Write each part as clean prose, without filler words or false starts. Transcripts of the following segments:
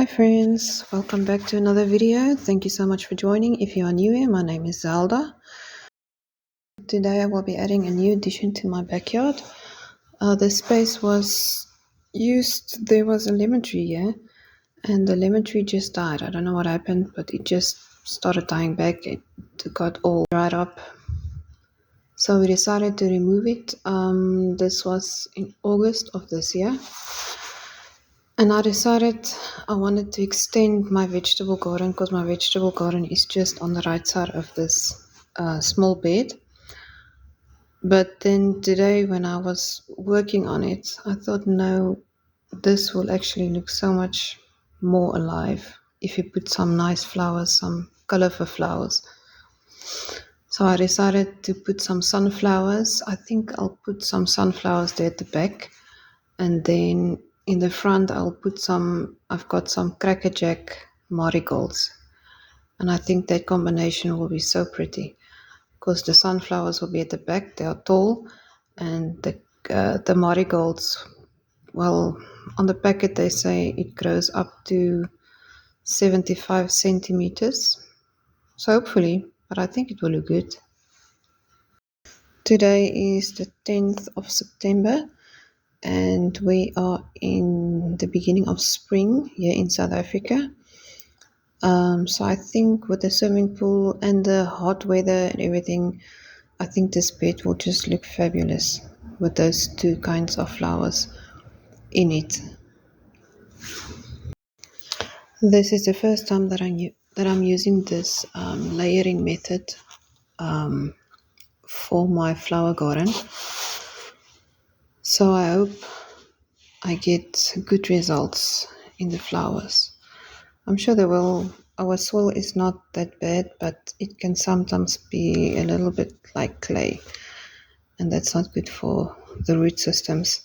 Hi friends, welcome back to another video. Thank you so much for joining. If you are new here, my name is Zelda. Today I will be adding a new addition to my backyard. The space was used, there was a lemon tree here, and the lemon tree just died. I don't know what happened, but it just started dying back. It got all dried up. So we decided to remove it. This was in August of this year. And I decided I wanted to extend my vegetable garden because my vegetable garden is just on the right side of this small bed. But then today when I was working on it, I thought, no, this will actually look so much more alive if you put some nice flowers, some colorful flowers. So I decided to put some sunflowers. I think I'll put some sunflowers there at the back. And then in the front, I've got some crackerjack marigolds. And I think that combination will be so pretty because the sunflowers will be at the back, they are tall, and the marigolds, well, on the packet they say it grows up to 75 centimeters. So hopefully, but I think it will look good. Today is the 10th of September. And we are in the beginning of spring here in South Africa. So I think with the swimming pool and the hot weather and everything, I think this bed will just look fabulous with those two kinds of flowers in it. This is the first time that I'm using this layering method for my flower garden. So I hope I get good results in the flowers. I'm sure they will. Our soil is not that bad, but it can sometimes be a little bit like clay, and that's not good for the root systems.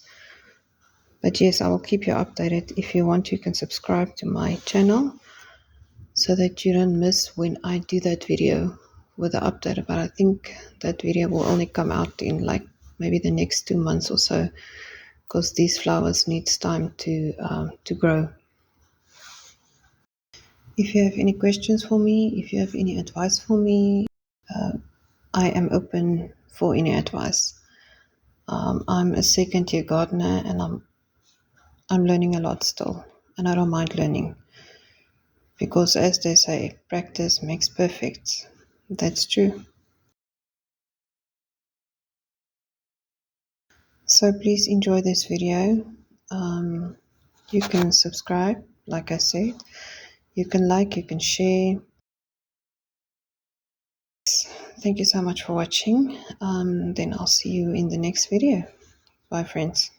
But yes, I will keep you updated. If you want, you can subscribe to my channel so that you don't miss when I do that video with the update. But I think that video will only come out in like maybe the next 2 months or so, because these flowers needs time to grow. If you have any questions for me, if you have any advice for me, I am open for any advice. I'm a second-year gardener, and I'm learning a lot still, and I don't mind learning because, as they say, practice makes perfect. That's true. So please enjoy this video. You can subscribe, like I said. You can like, you can share. Thank you so much for watching. Then I'll see you in the next video. Bye, friends.